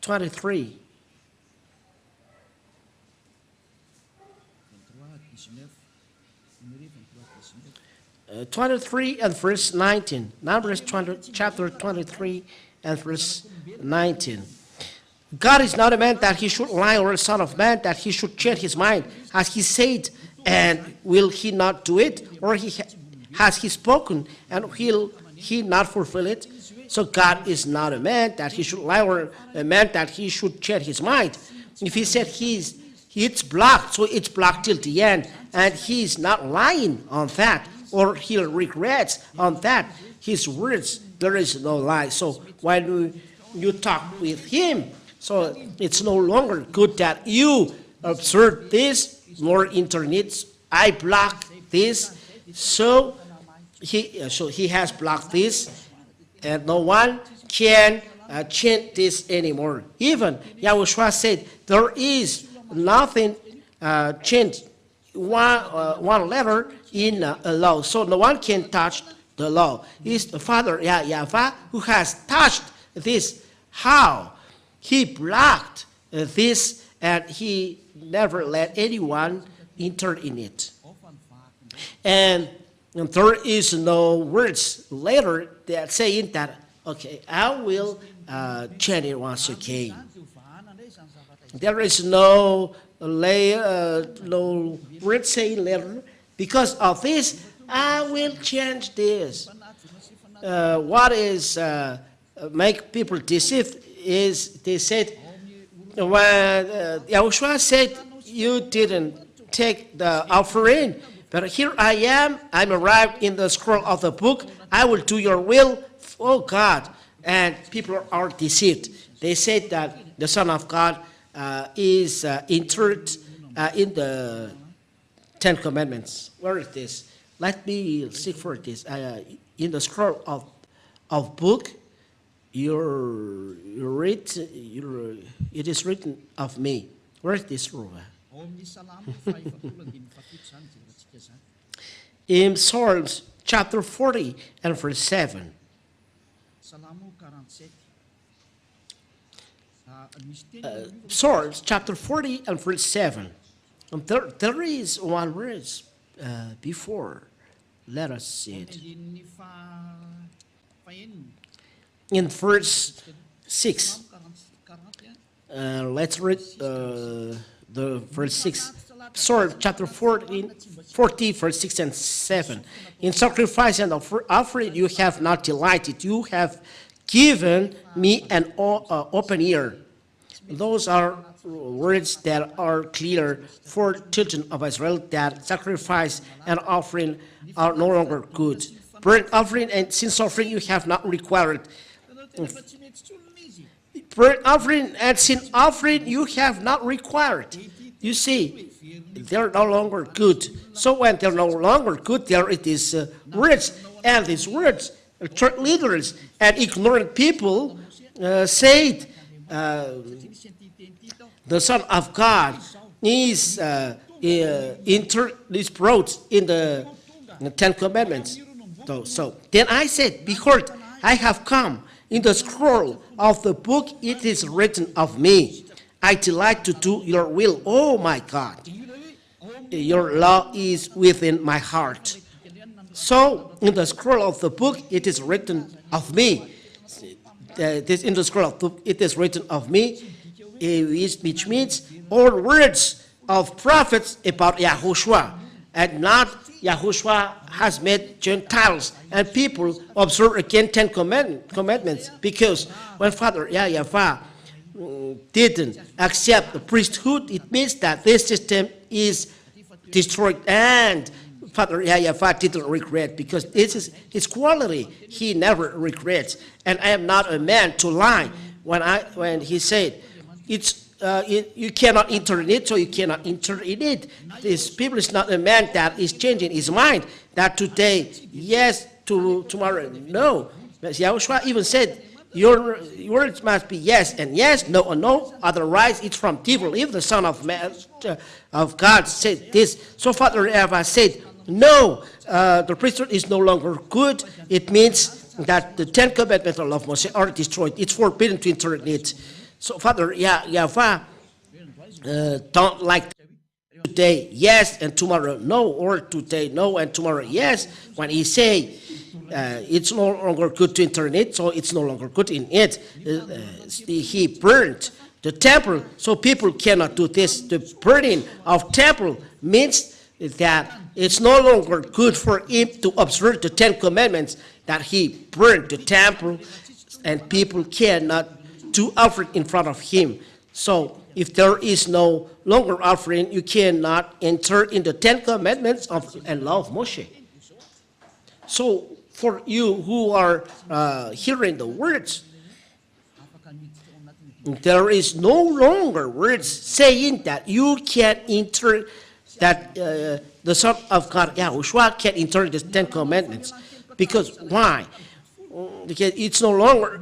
23. 23 and verse 19. Numbers chapter 23 and verse 19. God is not a man that he should lie, or a son of man that he should change his mind. Has he said, and will he not do it? Or has he spoken, and will he not fulfill it? So God is not a man that he should lie, or a man that he should change his mind. If he said it's blocked, so it's blocked till the end, and he's not lying on that, or he regrets on that. His words, there is no lie. So when you talk with him, so it's no longer good that you observe this, nor internet. I block this, so he has blocked this, and no one can change this anymore. Even Yahushua said there is nothing changed, one letter in a law, so no one can touch the law. It's the Father YAHVAH who has touched this. How? He blocked this, and he never let anyone enter in it. And there is no words later that saying that, okay, I will change it once again. There is no word saying later, because of this, I will change this. What is make people deceived is they said, when Yahushua said, you didn't take the offering, but here I am, I'm arrived in the scroll of the book, I will do your will, oh God. And people are deceived. They said that the Son of God is entered in the 10 Commandments. Where is this? Let me seek for this. In the scroll of book, it is written of me. Where is this, Ruba? In Psalms chapter 40 and verse 7. Psalms chapter 40 and verse 7. And there is one verse before. Let us see it. In verse 6. Let's read the verse 6. Psalm chapter 40, verse 6 and 7. In sacrifice and offering you have not delighted. You have given me an open ear. Those are words that are clear for children of Israel, that sacrifice and offering are no longer good. Burnt offering and sin offering you have not required. Burnt offering and sin offering you have not required. You see, they're no longer good. So when they're no longer good, there it is words. And these words, church leaders and ignorant people said, the Son of God is brought in the 10 Commandments. So then I said, behold, I have come. In the scroll of the book it is written of me. I delight to do your will, oh my God. Your law is within my heart. So in the scroll of the book it is written of me. In the scroll of the book it is written of me, which means all words of prophets about YAHOSHUAH, and not YAHOSHUAH has made Gentiles and people observe again 10 commandments, because when Father YAHVAH didn't accept the priesthood, it means that this system is destroyed, and Father YAHVAH didn't regret, because this is his quality. He never regrets. And I am not a man to lie. When he said, you cannot enter in it, so you cannot enter in it. This people is not a man that is changing his mind, that today, yes, tomorrow, no. But Yahushua even said, your words must be yes and yes, no and no, otherwise it's from devil. If the Son of Man, of God said this, so Father YAHVAH said, no, the priesthood is no longer good. It means that the 10 commandments of Moses are destroyed. It's forbidden to enter in it. So Father Yahavah don't like today yes and tomorrow no, or today no and tomorrow yes. When he say it's no longer good to enter in it, so it's no longer good in it. He burned the temple, so people cannot do this. The burning of temple means that it's no longer good for him to observe the 10 Commandments, that he burned the temple, and people cannot do offering in front of him. So if there is no longer offering, you cannot enter in the 10 Commandments and law of Moshe. So for you who are hearing the words, there is no longer words saying that you can enter, that the Son of God, YAHOSHUAH, can enter the 10 Commandments. Because why? Because it's no longer,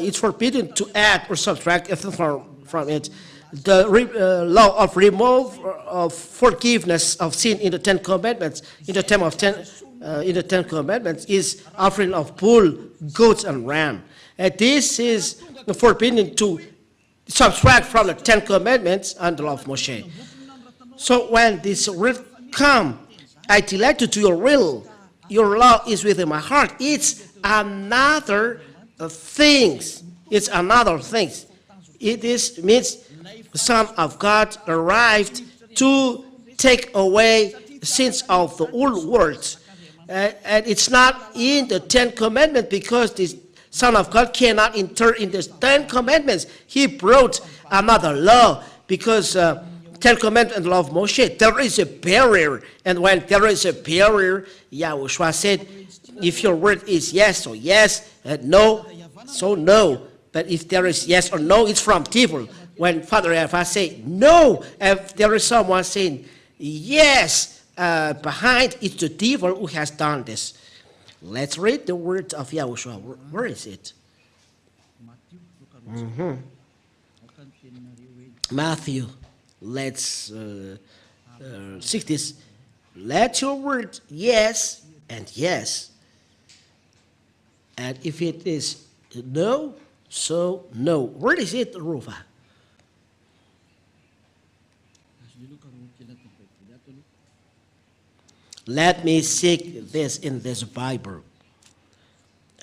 it's forbidden to add or subtract anything from it. The law of remove of forgiveness of sin in the 10 Commandments, in the 10 Commandments, is offering of bull, goats, and ram. And this is forbidden to subtract from the 10 Commandments and the law of Moshe. So when this will come, I delight to your will, your law is within my heart. It's another thing. It's another thing. It is means the Son of God arrived to take away sins of the old world. And it's not in the 10 Commandments, because the Son of God cannot enter in the 10 Commandments. He brought another law, because 10 Commandments and the law of Moshe, there is a barrier. And when there is a barrier, YAHOSHUAH said, if your word is yes, so yes, and no, so no. But if there is yes or no, it's from devil. When Father YAHVAH say no, if there is someone saying yes, behind it's the devil who has done this. Let's read the words of YAHOSHUAH. Where is it? Matthew. Let's see this. Let your word yes and yes. And if it is no, so no. Where is it, Ruva? Let me seek this in this Bible.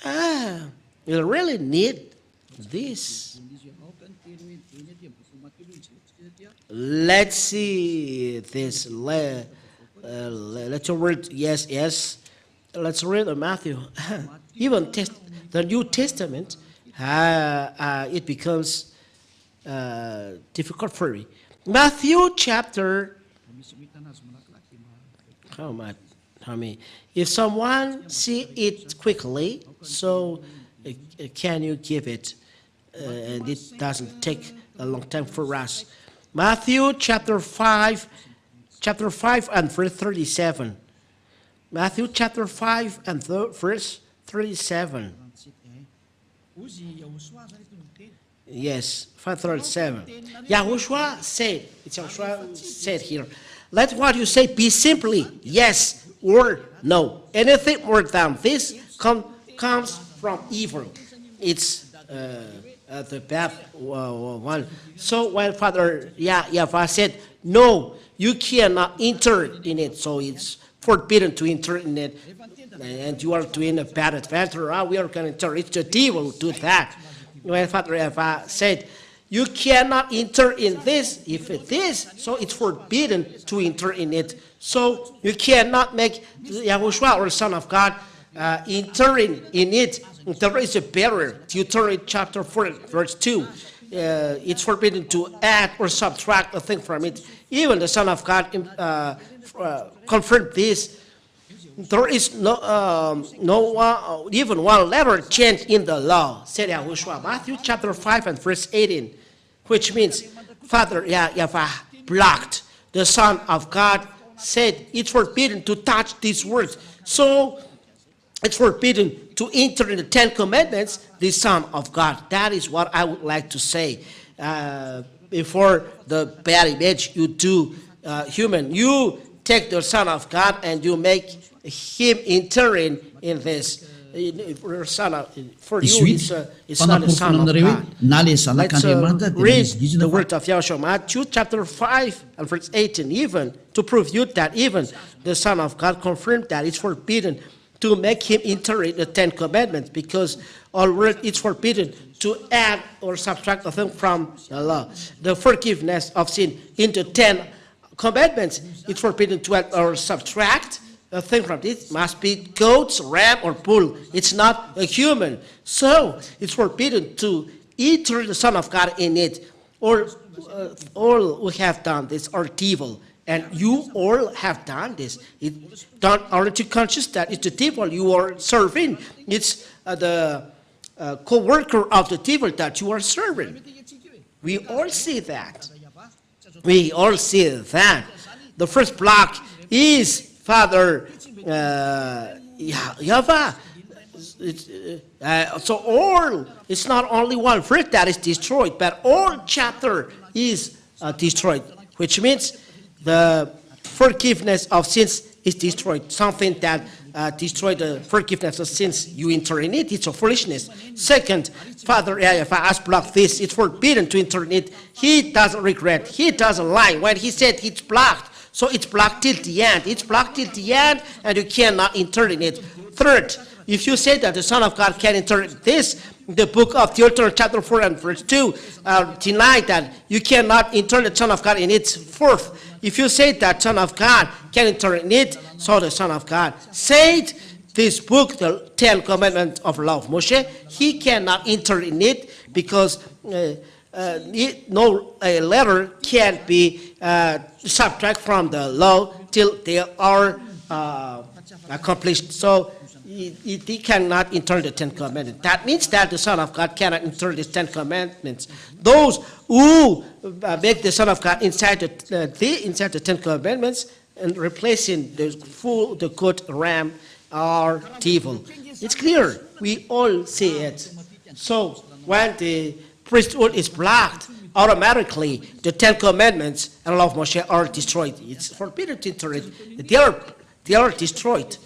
You really need this. Let's see this. Let your word yes, yes. Let's read Matthew. Even the New Testament, it becomes difficult for me. Matthew chapter. How many? If someone see it quickly, so can you give it? And it doesn't take a long time for us. Matthew chapter 5 and verse 37. Matthew chapter 5 and verse 37. Yes, 537. YAHOSHUAH said, it's YAHOSHUAH said here, let what you say be simply yes or no. Anything more than this comes from evil. It's the bad one. So when Father YAHVAH said, no, you cannot enter in it, so it's forbidden to enter in it, and you are doing a bad adventure, we are going to enter. It's the devil who do that. When Father YAHVAH said, you cannot enter in this, if it is, so it's forbidden to enter in it. So you cannot make YAHOSHUAH or Son of God entering in it. There is a barrier. Deuteronomy chapter 4, verse 2. It's forbidden to add or subtract a thing from it. Even the Son of God confirmed this. There is even one letter change in the law, said YAHOSHUAH. Matthew chapter 5 and verse 18, which means Father YAHVAH blocked. The Son of God said it's forbidden to touch these words. So it's forbidden to enter in the 10 Commandments, the Son of God. That is what I would like to say. Before the bad image you do human, you take the Son of God and you make him entering in this for you, it's not the Son of God. Let's read the word of Yahushua, Matthew chapter 5 and verse 18, even to prove you that even the Son of God confirmed that it's forbidden to make him enter in the 10 commandments, because already it's forbidden to add or subtract a thing from the law. The forgiveness of sin into 10 commandments, it's forbidden to add or subtract a thing from it. Must be goats, ram, or bull. It's not a human. So it's forbidden to enter the Son of God in it. Or all who have done this are evil. And you all have done this. Aren't you conscious that it's the devil you are serving? It's the co-worker of the devil that you are serving. We all see that. We all see that. The first block is Father YAHVAH. So all, it's not only one verse that is destroyed, but all chapter is destroyed, which means the forgiveness of sins is destroyed. Something that destroyed the forgiveness of sins, you enter in it, it's a foolishness. Second, Father YAHVAH has blocked this. It's forbidden to enter in it. He doesn't regret. He doesn't lie. When he said it's blocked, so it's blocked till the end. It's blocked till the end, and you cannot enter in it. Third, if you say that the Son of God can enter this, the book of Deuteronomy chapter 4 and verse 2 deny that you cannot enter the Son of God in it. Fourth, if you say that Son of God can enter in it, so the Son of God said this book, the 10 commandments of law of Moshe, he cannot enter in it because no letter can be subtract from the law till they are accomplished. So he cannot enter the 10 commandments. That means that the Son of God cannot enter the 10 commandments. Those who make the Son of God inside the 10 commandments and replacing the goat, ram, are evil. It's clear. We all see it. So when the priesthood is blocked, automatically the 10 commandments and law of Moshe are destroyed. It's forbidden to enter it. They are destroyed.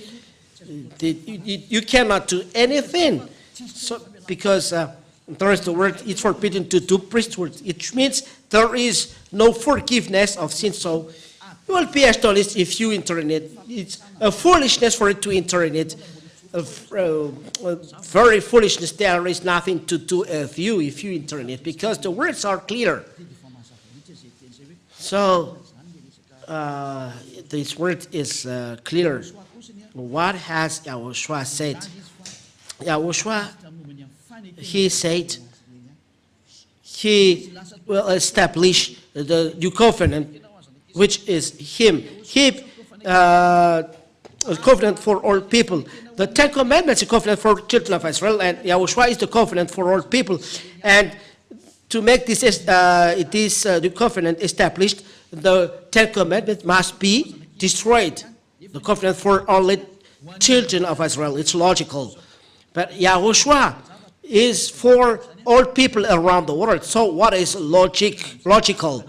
You cannot do anything. So because there is the word, it's forbidden to do priesthood. It means there is no forgiveness of sin. So you will be astonished if you enter in it. It's a foolishness for it to enter in it. Very foolishness. There is nothing to do if you enter in it, because the words are clear. So this word is clear. What has YAHOSHUAH said? YAHOSHUAH, he said he will establish the new covenant, which is him. A covenant for all people. The 10 commandments is a covenant for children of Israel, and YAHOSHUAH is the covenant for all people. And to make this the covenant established, the 10 commandments must be destroyed. The covenant for only children of Israel. It's logical. But YAHOSHUAH is for all people around the world. So what is logical?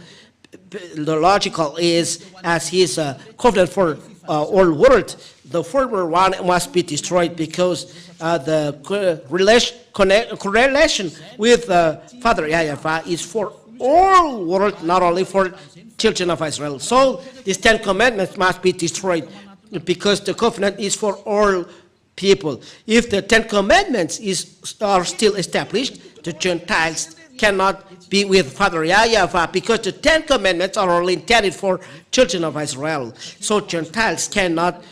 The logical is, as he is a covenant for all world, the former one must be destroyed, because the correlation with Father YAHVAH is for all world, not only for children of Israel. So these 10 commandments must be destroyed, because the covenant is for all people. If the 10 commandments are still established, the Gentiles cannot be with Father YAHVAH, because the 10 commandments are only intended for children of Israel. So Gentiles cannot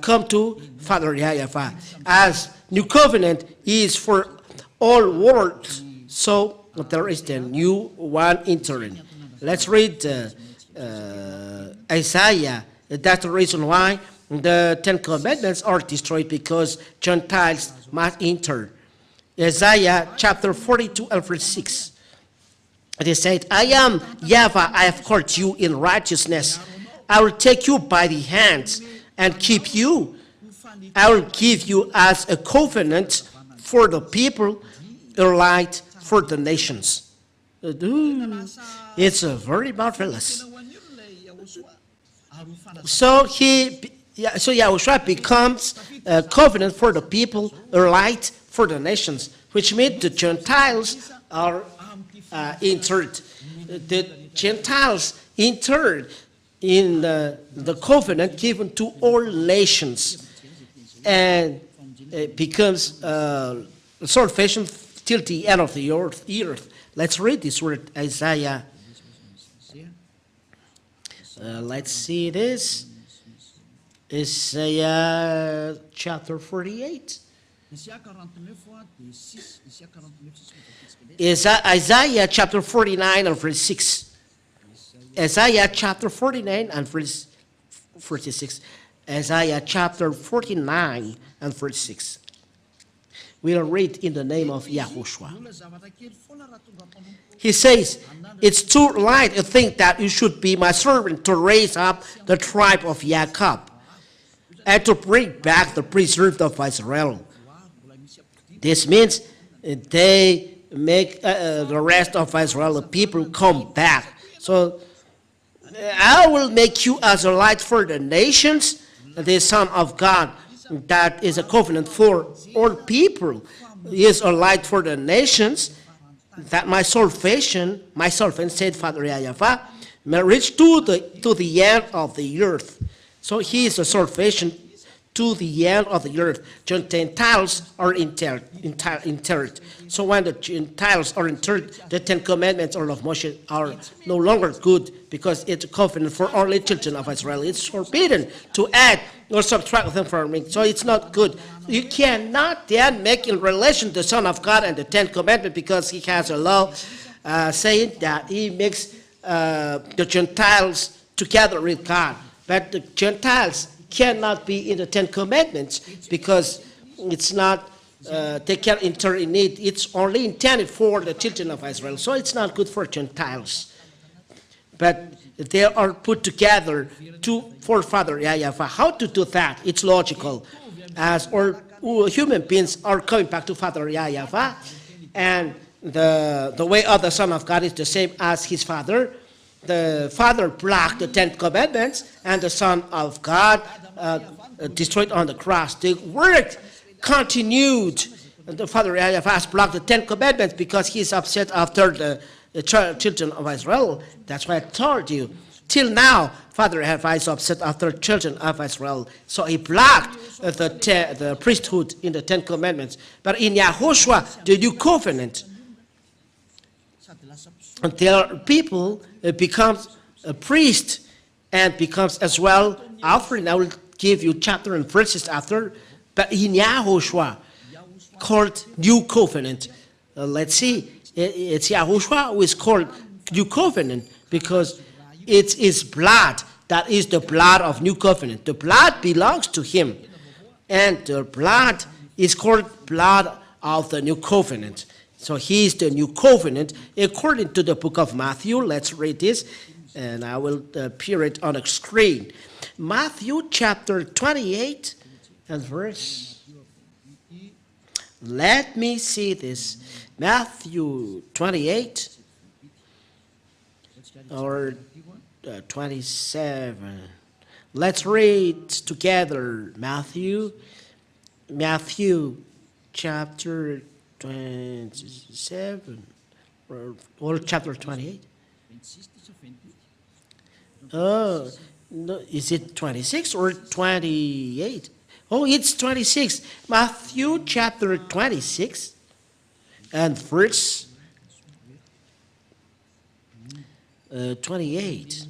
come to Father YAHVAH, as new covenant is for all worlds. So there is the new one entering. Let's read Isaiah. That's the reason why the 10 commandments are destroyed, because Gentiles must enter. Isaiah chapter 42 and verse 6. It is said, I am YAHVAH, I have called you in righteousness. I will take you by the hands and keep you. I will give you as a covenant for the people, a light for the nations. It's very marvelous. So he So Yahushua becomes a covenant for the people, a light for the nations, which means the Gentiles are entered. The Gentiles entered in the covenant given to all nations, and it becomes salvation till the end of the earth. Let's read this word, Isaiah. Let's see this. Isaiah chapter 48. Isaiah chapter 49 and verse 6. Isaiah chapter 49 and verse 46. Isaiah chapter 49 and verse 6. We'll read in the name of YAHOSHUAH. He says, it's too light to think that you should be my servant to raise up the tribe of Jacob and to bring back the preserved of Israel. This means they make the rest of Israel, the people, come back. So I will make you as a light for the nations, the Son of God. That is a covenant for all people. He is a light for the nations, that my salvation, said Father YAHVAH, may reach to the end of the earth. So he is a salvation to the end of the earth. Gentiles are interred. So when the Gentiles are interred, the 10 Commandments of Moshe are no longer good, because it's a covenant for only children of Israel. It's forbidden to add or subtract them from it. So it's not good. You cannot then make in relation the Son of God and the 10 Commandments, because he has a law saying that he makes the Gentiles together with God. But the Gentiles cannot be in the 10 Commandments, because it's not, they can't enter in it. It's only intended for the children of Israel. So it's not good for Gentiles. But they are put together for Father YAHVAH. How to do that? It's logical. As all human beings are coming back to Father YAHVAH, and the way of the Son of God is the same as his Father. The Father blocked the 10 Commandments, and the Son of God destroyed on the cross. The work continued. The Father YAHVAH blocked the 10 Commandments because he is upset after the children of Israel. That's why I told you. Till now, Father YAHVAH is upset after children of Israel. So he blocked the priesthood in the 10 Commandments. But in YAHOSHUAH, the new covenant, until people becomes a priest and becomes as well offering. I will give you chapter and verses after. But in YAHOSHUAH, called new covenant. Let's see. It's YAHOSHUAH who is called new covenant, because it's his blood that is the blood of new covenant. The blood belongs to him, and the blood is called blood of the new covenant. So he is the new covenant according to the book of Matthew. Let's read this, and I will appear it on a screen. Matthew chapter 28 and verse. Let me see this. Matthew 28 or 27. Let's read together Matthew chapter 27 or chapter 28. Oh, no, is it 26 or 28? Oh, it's 26. Matthew chapter 26 and verse 28.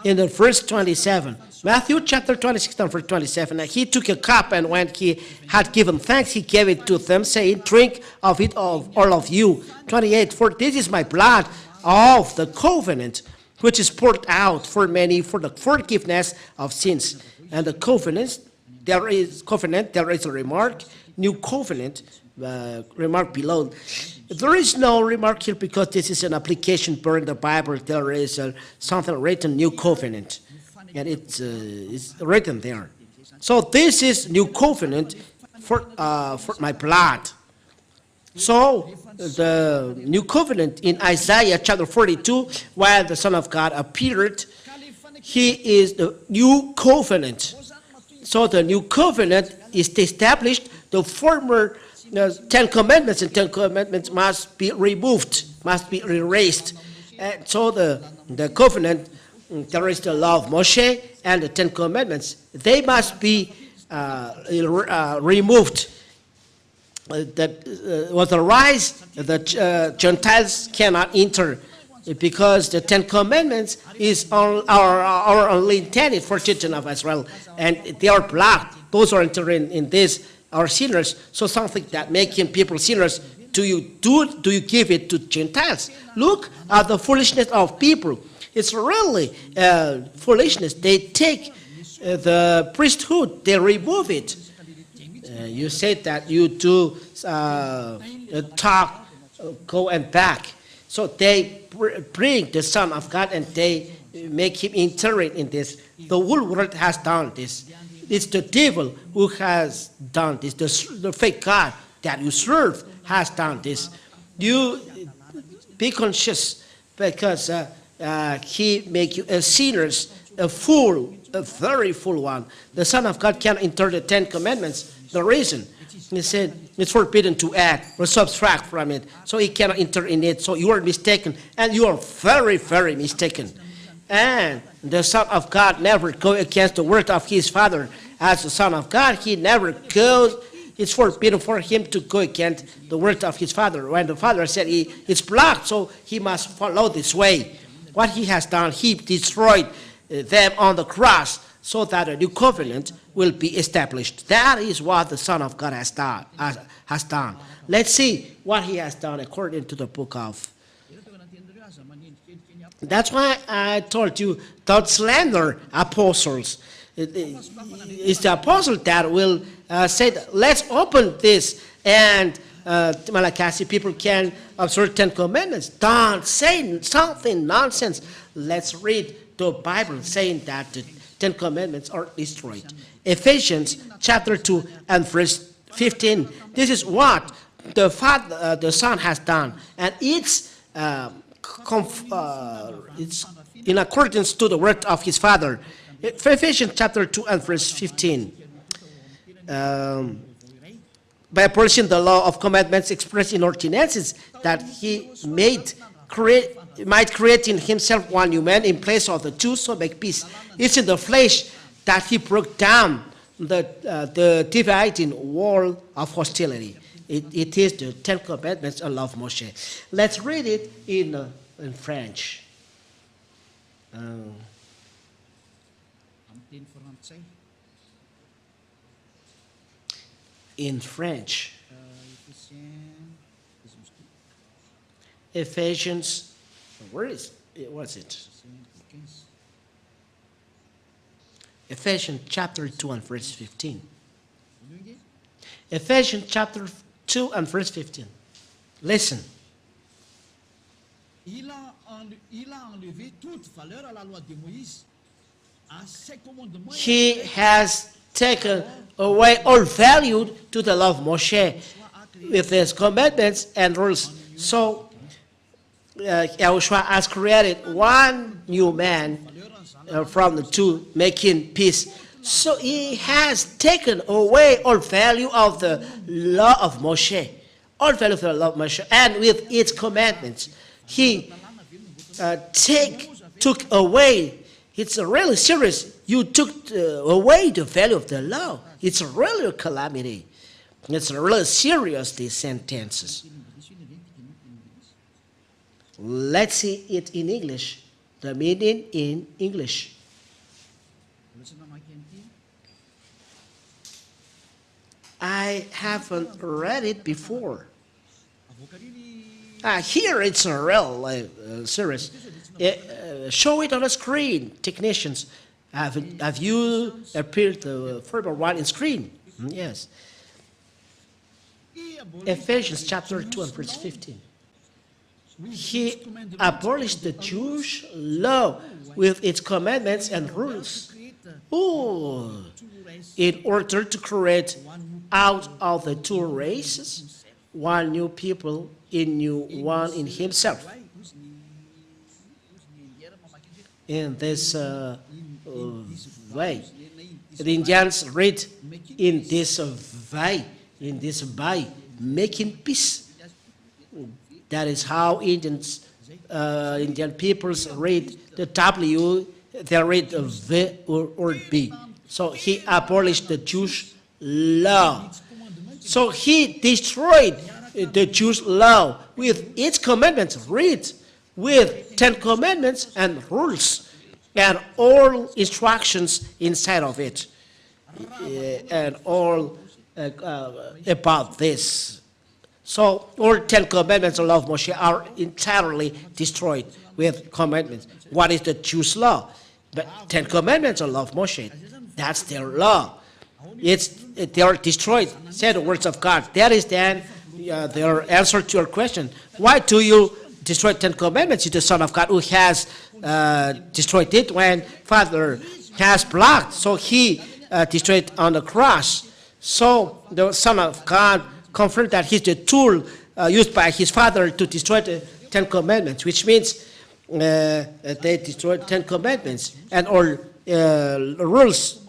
In the verse 27, Matthew chapter 26 and verse 27, and he took a cup, and when he had given thanks, he gave it to them, saying, drink of it, of all of you. 28, for this is my blood of the covenant, which is poured out for many for the forgiveness of sins. And the covenant, there is a remark, new covenant, remark below. There is no remark here because this is an application per the Bible. There is something written, new covenant, and it's written there. So this is new covenant for my blood. So the new covenant in Isaiah chapter 42, while the Son of God appeared, He is the new covenant. So the new covenant is established. The former Ten Commandments and Ten Commandments must be removed, must be erased. And so the covenant, there is the law of Moshe and the Ten Commandments. They must be removed. Otherwise, the Gentiles cannot enter, because the Ten Commandments are only intended for children of Israel, and they are blocked. Those who are entering in this are sinners. So something that making people sinners, do you give it to Gentiles? Look at the foolishness of people. It's really foolishness. They take the priesthood, they remove it. You said that you do talk, go and back. So they bring the Son of God and they make him enter in this. The whole world has done this. It's the devil who has done this. The fake God that you serve has done this. You be conscious, because he make you a sinners, a fool, a very fool one. The Son of God can enter the Ten Commandments. The reason, he said, it's forbidden to add or subtract from it, so he cannot enter in it. So you are mistaken, and you are very, very mistaken. And the Son of God never goes against the word of his Father. As the Son of God, he never goes. It's forbidden for him to go against the word of his Father. When the Father said it's blocked, so he must follow this way. What he has done, he destroyed them on the cross, so that a new covenant will be established. That is what the Son of God has done. Let's see what he has done according to the book of. That's why I told you, don't slander apostles. It's the apostle that will say, let's open this, and Malachi people can observe 10 commandments. Don't say something nonsense. Let's read the Bible saying that the 10 commandments are destroyed. Ephesians chapter 2 and verse 15. This is what the Son has done, and it's in accordance to the word of his Father. Ephesians chapter 2 and verse 15. By abolishing the law of commandments expressed in ordinances, that he might create in himself one new man in place of the two, so make peace. It's in the flesh that he broke down the dividing wall of hostility. It is the 10 commandments and law of Moshe. Let's read it in French. In French. Ephesians, where is it? Was it? Ephesians chapter 2 and verse 15. Ephesians chapter 2 and verse 15. Listen. Il a enlevé toute valeur à la loi de Moïse, à ses commandements. He has taken away all value to the law of Moshe with his commandments and rules. So YAHOSHUAH has created one new man from the two, making peace. So he has taken away all value of the law of Moshe, all value of the law of Moshe, and with its commandments. He took away. It's really serious. You took away the value of the law. It's really a calamity. It's really serious, these sentences. Let's see it in English. The meaning in English. I haven't read it before. Here it's a real serious. Show it on the screen, technicians. Have you appeared the further one in screen? Yes. Ephesians chapter 2 and verse 15. He abolished the Jewish law with its commandments and rules. In order to create out of the two races one new people, one in himself. in this way. The Indians read in this way, making peace. That is how Indian peoples read the W, they read V or B. So he abolished the Jewish law. So he destroyed the Jewish law with its commandments, read with 10 commandments and rules and all instructions inside of it, and all about this. So all 10 commandments of law of Moshe are entirely destroyed with commandments. What is the Jewish law? But 10 commandments of law of Moshe, that's their law. They are destroyed, say the words of God. That is then their answer to your question. Why do you destroy 10 commandments? You're the Son of God who has destroyed it when Father has blocked. So he destroyed on the cross. So the Son of God confirmed that he's the tool used by his Father to destroy the 10 commandments, which means they destroyed 10 commandments and all rules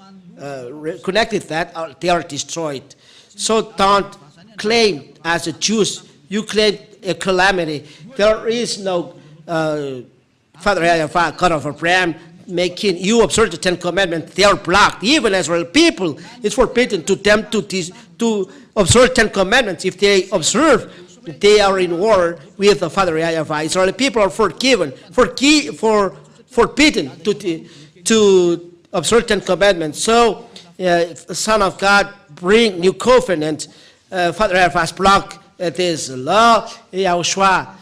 connected that they are destroyed. So don't claim as a Jews, you claim a calamity. There is no Father YAHVAH, God of Abraham, making you observe the 10 commandments. They are blocked. Even Israel people, it's forbidden to them to observe 10 commandments. If they observe, they are in war with the Father YAHVAH. Israeli people are forbidden to observe 10 commandments. So, Son of God, bring new covenant. Father YAHVAH block this law. YAHOSHUAH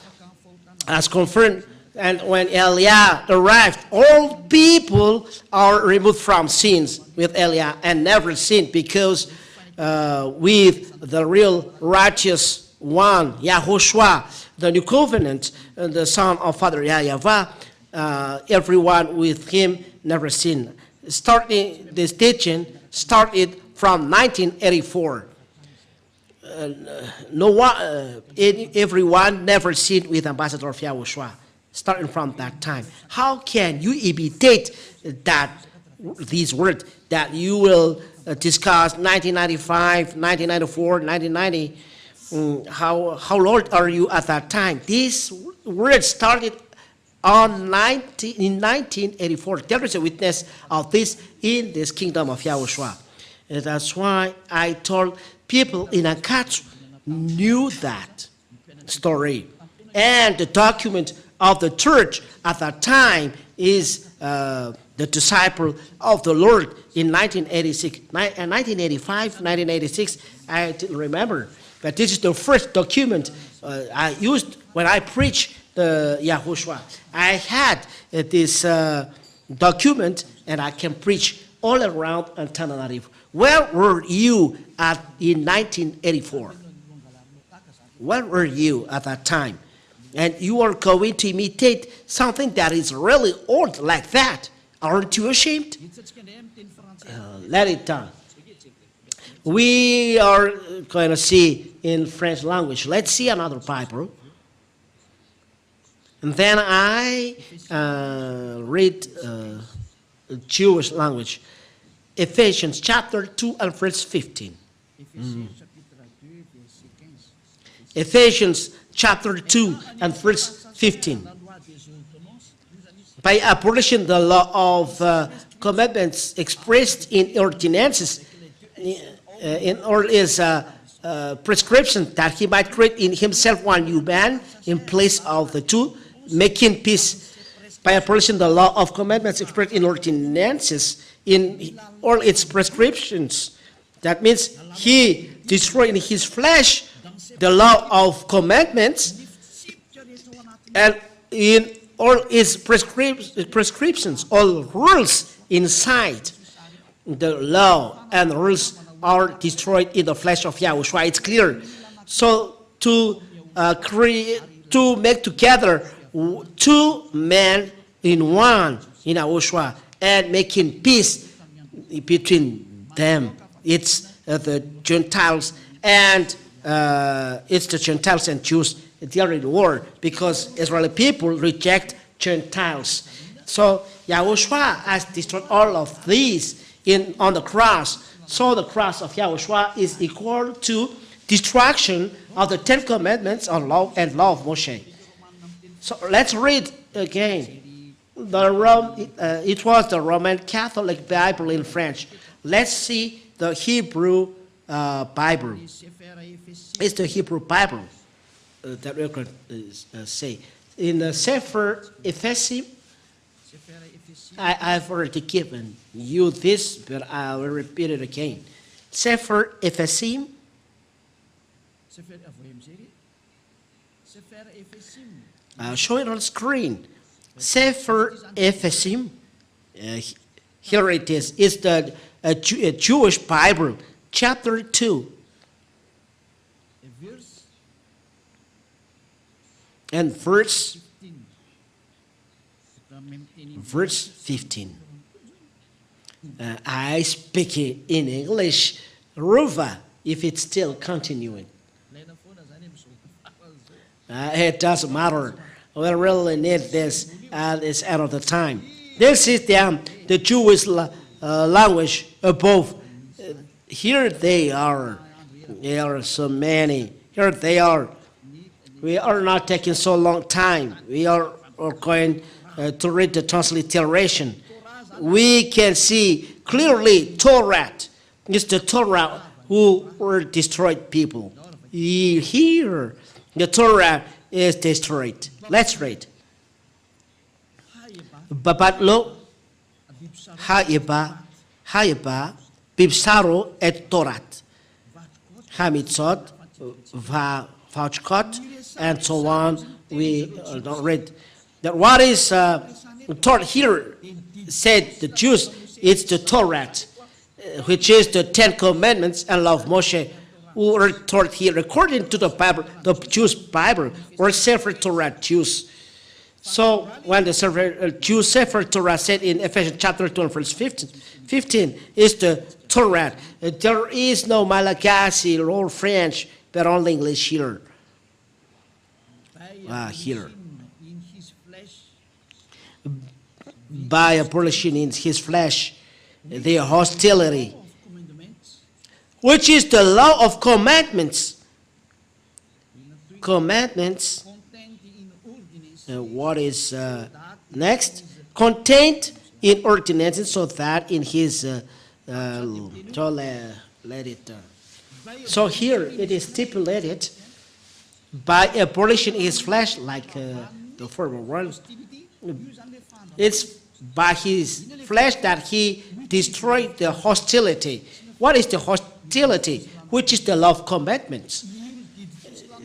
has confirmed. And when Eliah arrived, all people are removed from sins with Eliah and never sinned, because with the real righteous one, YAHOSHUAH, the new covenant, the son of Father YAHVAH, everyone with him never sinned. Starting this teaching started from 1984. Everyone never sinned with Ambassador of YAHOSHUAH. Starting from that time, how can you imitate these words that you will discuss 1995, 1994, 1990? How old are you at that time? These words started in 1984. There is a witness of this in this kingdom of YAHOSHUAH. And that's why I told people in Akatsu knew that story. And the document of the church at that time is the disciple of the Lord in 1986, 1985, 1986, I didn't remember. But this is the first document I used when I preached the YAHOSHUAH. I had this document, and I can preach all around Antananarivo. Where were you in 1984? Where were you at that time? And you are going to imitate something that is really old like that. Aren't you ashamed? Let it down. We are going to see in French language. Let's see another Bible. And then I read Jewish language. Ephesians chapter 2 and verse 15. Ephesians chapter 2 and verse 15. By abolishing the law of commandments expressed in ordinances, in all his prescription, that he might create in himself one new man in place of the two, making peace. By abolishing the law of commandments expressed in ordinances, in all its prescriptions. That means he destroyed in his flesh the law of commandments, and in all its prescriptions, all rules inside the law and rules are destroyed in the flesh of YAHOSHUAH. It's clear. So to make together two men in one in YAHOSHUAH and making peace between them. It's the Gentiles and Jews. They are in war because Israeli people reject Gentiles. So Yahushua has destroyed all of these on the cross. So the cross of Yahushua is equal to destruction of the 10 Commandments on law and law of Moshe. So let's read again. It was the Roman Catholic Bible in French. Let's see the Hebrew Bible. It's the Hebrew Bible that we could say. In the Sefer Ephesim, I've already given you this, but I will repeat it again. Sefer Ephesim. I'll show it on screen. Sefer Ephesim. Here it is. It's the Jewish Bible, chapter 2. And verse 15. I speak it in English, Ruva, if it's still continuing. It doesn't matter. We really need this at this end of the time. This is the Jewish language above. Here they are. There are so many. Here they are. We are not taking so long time. We are going to read the transliteration. We can see clearly Torah. It's the Torah who were destroyed people. Here, the Torah is destroyed. Let's read. Babatlo, Hayeba, Bibsaro et Torat, Hamitzot, Vachkot, and so on. We don't read that. What is taught here? Said the Jews, it's the Torah, which is the 10 Commandments and law of Moshe, who were taught here according to the Bible, the Jewish Bible, or Sefer Torah Jews. So when the Jews Sefer Torah said in Ephesians chapter 2 and verse 15 is the Torah. There is no Malagasy or French, but only English here. Here. By abolishing in his flesh the hostility, which is the law of commandments. Commandments. What is next? Contained in ordinances, so that in his so here it is stipulated by abolishing his flesh, like the former one. It's by his flesh that he destroyed the hostility. What is the hostility? Which is the law of commandments,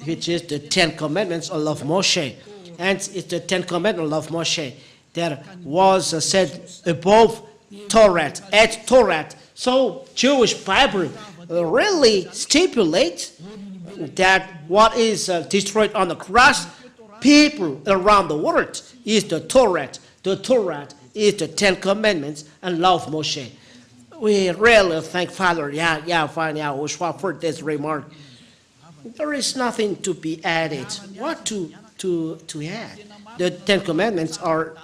which is the 10 Commandments of law of Moshe. And it's the 10 Commandments of Moshe that was said above Torah, at Torah. So Jewish Bible really stipulates that what is destroyed on the cross, people around the world, is the Torah. The Torah is the 10 Commandments and law of Moshe. We really thank Father YAHVAH for this remark. There is nothing to be added. What to add? The 10 Commandments are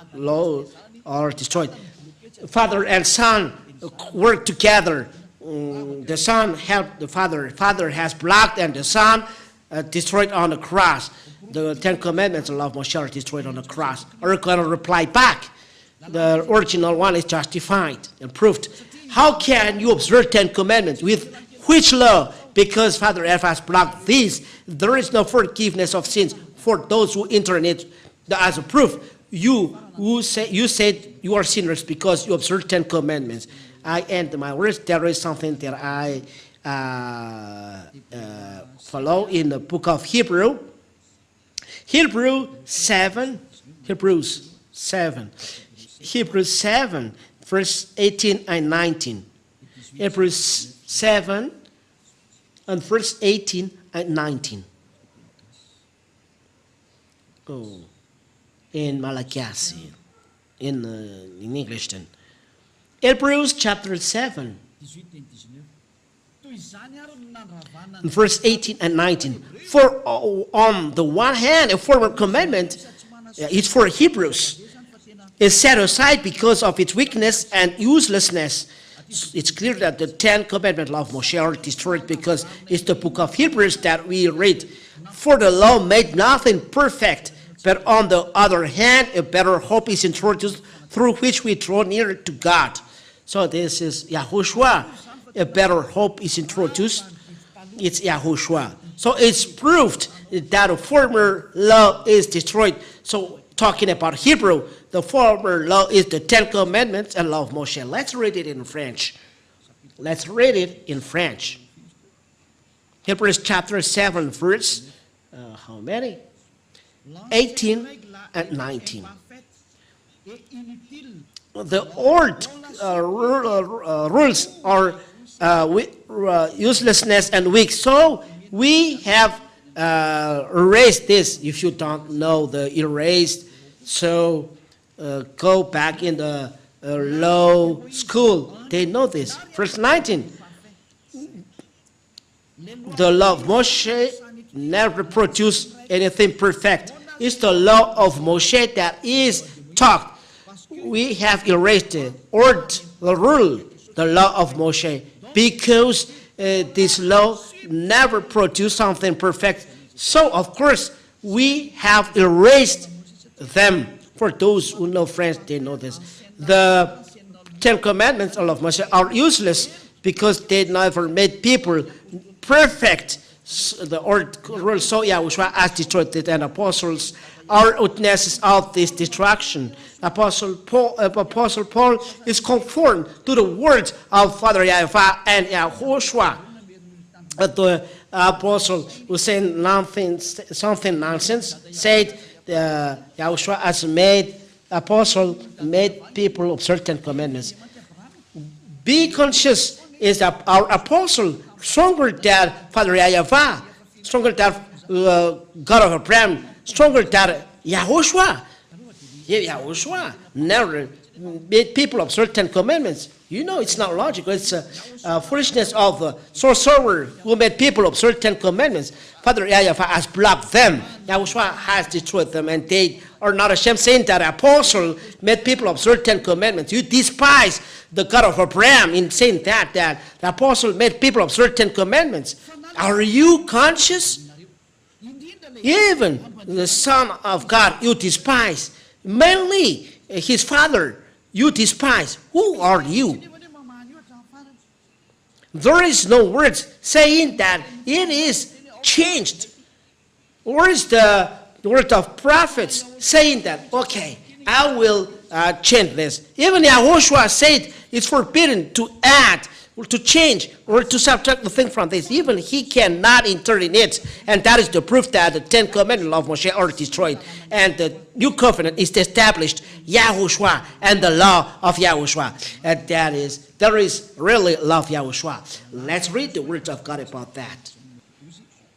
destroyed. Father and Son work together. The Son helped the Father. Father has blocked, and the Son destroyed on the cross. The 10 Commandments of Moshe are destroyed on the cross. Are going to reply back. The original one is justified and proved. How can you observe 10 Commandments? With which law? Because Father F has blocked these. There is no forgiveness of sins for those who enter in it. As a proof, you said you are sinners because you observe 10 Commandments. I end my words. There is something that I follow in the book of Hebrews 7, verse 18 and 19. Hebrews 7 and verse 18 and 19. Oh, in Malagasy, in English then. Hebrews chapter 7, verse 18 and 19. For on the one hand, a former commandment is for Hebrews, is set aside because of its weakness and uselessness. It's clear that the 10 Commandments of Moshe are destroyed because it's the book of Hebrews that we read. For the law made nothing perfect, but on the other hand, a better hope is introduced through which we draw nearer to God. So this is YAHOSHUAH. A better hope is introduced. It's YAHOSHUAH. So it's proved that the former law is destroyed. So talking about Hebrew, the former law is the 10 Commandments and law of Moshe. Let's read it in French. Let's read it in French. Hebrews chapter 7, verse, how many? 18 and 19. The old rules are uselessness and weak. So we have erased this. If you don't know the erased, so go back in the law school. They know this. Verse 19. The law of Moshe never produced anything perfect. It's the law of Moshe that is taught. We have erased the rule, the law of Moshe, because this law never produced something perfect. So, of course, we have erased them. For those who know French, they know this. The 10 Commandments of Moshe are useless because they never made people perfect. The old rule, so YAHOSHUAH has destroyed it, and apostles are witnesses of this destruction. Apostle Paul is conformed to the words of Father YAHVAH and YAHOSHUAH. The apostle who said something nonsense said YAHOSHUAH has made people of certain commandments. Be conscious is that our apostle stronger than Father YAHVAH, stronger than God of Abraham, stronger than YAHOSHUAH. YAHOSHUAH never made people of certain commandments. You know, it's not logical. It's foolishness of a sorcerer who made people of certain commandments. Father YAHVAH has blocked them. YAHOSHUAH has destroyed them, and they are not ashamed saying that apostle made people of certain commandments. You despise the God of Abraham in saying that the apostle made people of certain commandments. Are you conscious? Even the Son of God you despise. Mainly his Father you despise. Who are you? There is no words saying that it is changed. Where is the word of prophets saying that, okay, I will change this? Even YAHOSHUAH said it's forbidden to add or to change or to subtract the thing from this. Even he cannot enter in it. And that is the proof that the 10 Commandments of Moshe are destroyed. And the new covenant is established, YAHOSHUAH and the law of YAHOSHUAH. And there is really love YAHOSHUAH. Let's read the words of God about that.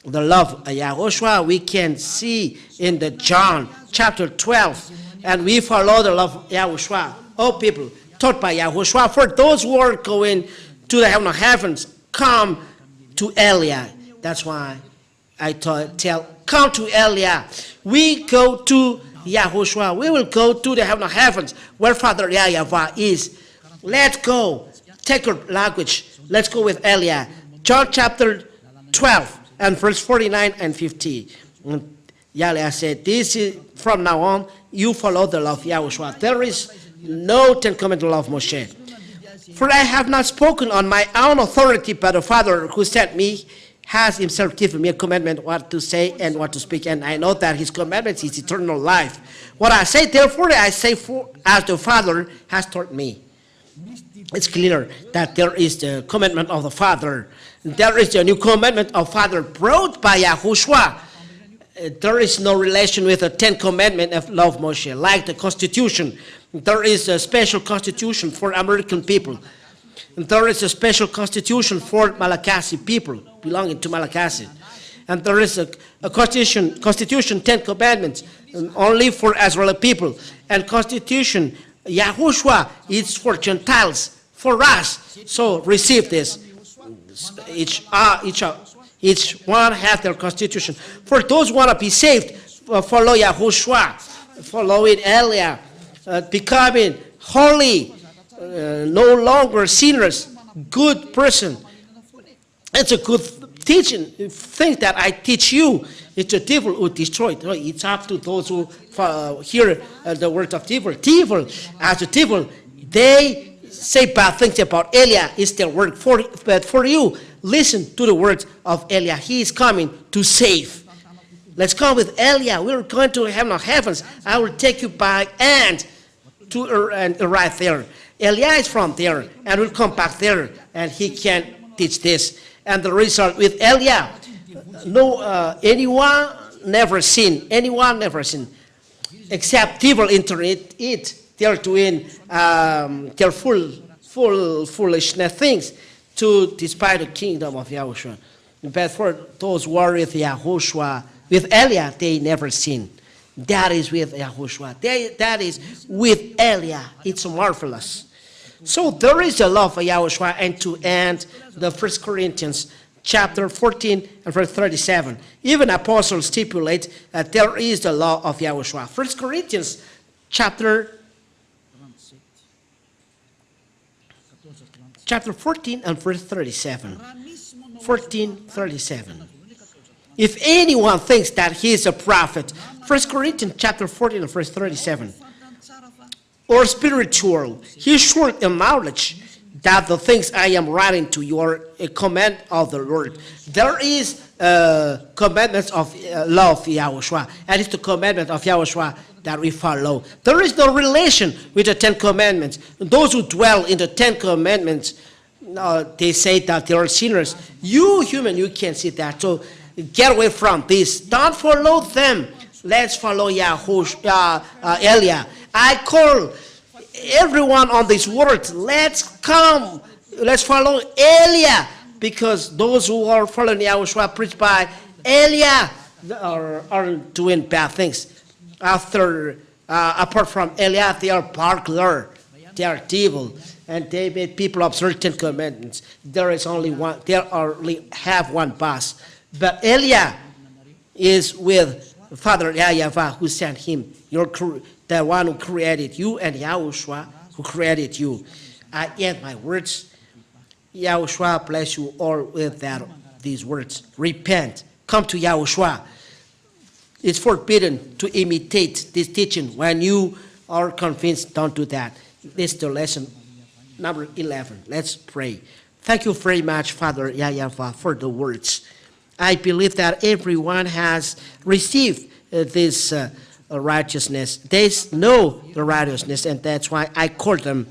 The love of YAHOSHUAH we can see in the John chapter 12. And we follow the love of YAHOSHUAH. Oh, people, taught by YAHOSHUAH. For those who are going to the heaven of heavens, come to Eliah. That's why I tell, come to Eliah. We go to YAHOSHUAH. We will go to the heaven of heavens where Father YAHVAH is. Let's go. Take your language. Let's go with Eliah. John chapter 12 and verse 49 and 50. Eliah said, this is from now on, you follow the law of YAHOSHUAH. There is no 10 Commandments of Moshe. For I have not spoken on my own authority, but the Father who sent me has himself given me a commandment what to say and what to speak. And I know that his commandment is eternal life. What I say, therefore, I say for as the Father has taught me. It's clear that there is the commandment of the Father. There is the new commandment of Father brought by YAHOSHUAH. There is no relation with the 10 Commandments of law of Moshe. Like the Constitution, there is a special Constitution for American people. And there is a special Constitution for Malagasy people belonging to Malagasy. And there is a Constitution 10 Commandments only for Israeli people. And Constitution YAHOSHUAH is for Gentiles, for us. So receive this. Each one has their constitution. For those who want to be saved, follow YAHOSHUAH, follow it Eliah. becoming holy, no longer sinners, good person. It's a good teaching thing that I teach you. It's a devil who destroyed. It's up to those who hear the word of devil. Devil, as a devil, they say bad things about Eliah. It's their word. But for you, listen to the words of Eliah. He is coming to save. Let's come with Eliah. We're going to heavens. I will take you by hand to and right there. Eliah is from there, and will come back there, and he can teach this. And the result with Eliah, anyone never sinned, except devil enter it. They're doing their foolishness things to despite the kingdom of Yahushua. But for those who are with Yahushua, with Eliah, they never sin. That is with Yahushua. That is with Eliah. It's marvelous. So there is a law for Yahushua, and to end the 1 Corinthians chapter 14 and verse 37. Even apostles stipulate that there is the law of Yahushua. 1 Corinthians chapter 14 and verse 37. 14:37. If anyone thinks that he is a prophet, 1 Corinthians chapter 14 and verse 37, or spiritual, he is short in knowledge, that the things I am writing to you are a command of the Lord. There is commandments of law of Yahushua, and it's the commandment of Yahushua that we follow. There is no relation with the 10 commandments. Those who dwell in the 10 commandments, they say that they are sinners. You human, you can't see that. So get away from this. Don't follow them. Let's follow Yahushua, Eliah. I call everyone on this world, let's come. Let's follow Eliah, because those who are following Yahushua preached by Eliah are doing bad things. Apart from Eliah, they are burglar, they are evil, and they made people observe 10 commandments. There is only one. They only have one boss. But Eliah is with Father YAHVAH, who sent him. The one who created you, and Yahushua who created you. I end my words. Yahushua bless you all with these words. Repent. Come to Yahushua. It's forbidden to imitate this teaching. When you are convinced, don't do that. This is the lesson number 11. Let's pray. Thank you very much, Father YAHVAH, for the words. I believe that everyone has received this righteousness. They know the righteousness, and that's why I call them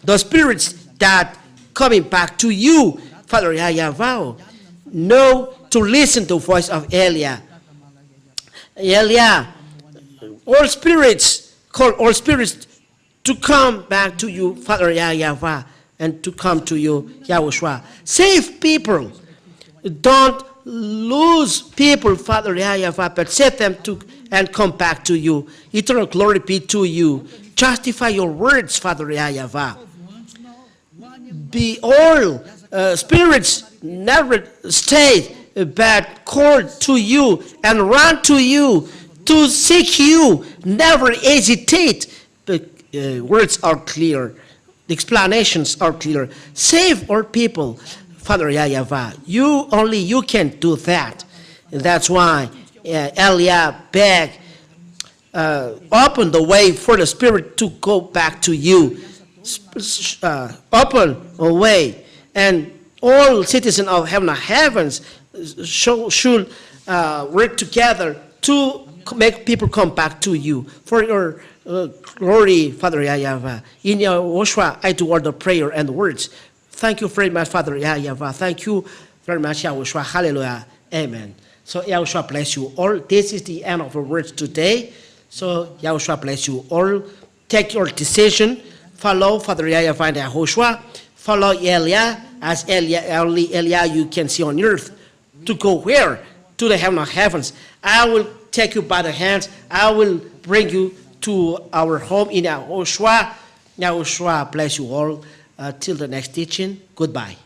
the spirits that coming back to you, Father YAHVAH. Know to listen to the voice of Eliah. Eliah, all spirits, call all spirits to come back to you, Father YAHVAH, and to come to you, Yahushua. Save people. Don't lose people, Father YAHVAH, but set them to and come back to you. Eternal glory be to you. Justify your words, Father YAHVAH. Be all spirits never stay, but call to you and run to you to seek you. Never hesitate. The words are clear. The explanations are clear. Save our people, Father YAHVAH. Only you can do that. That's why Eliah begged, open the way for the Spirit to go back to you. Open a way, and all citizens of heavens should work together to make people come back to you. For your glory, Father YAHVAH. In YAHOSHUAH, I do all the prayer and the words. Thank you very much, Father YAHVAH. Thank you very much, YAHOSHUAH. Hallelujah. Amen. So YAHOSHUAH bless you all. This is the end of our words today. So YAHOSHUAH bless you all. Take your decision. Follow Father YAHVAH and YAHOSHUAH. Follow Eliah, as only Eliah you can see on earth. To go where? To the heaven of heavens. I will take you by the hands. I will bring you to our home in YAHOSHUAH. YAHOSHUAH bless you all. Till the next teaching. Goodbye.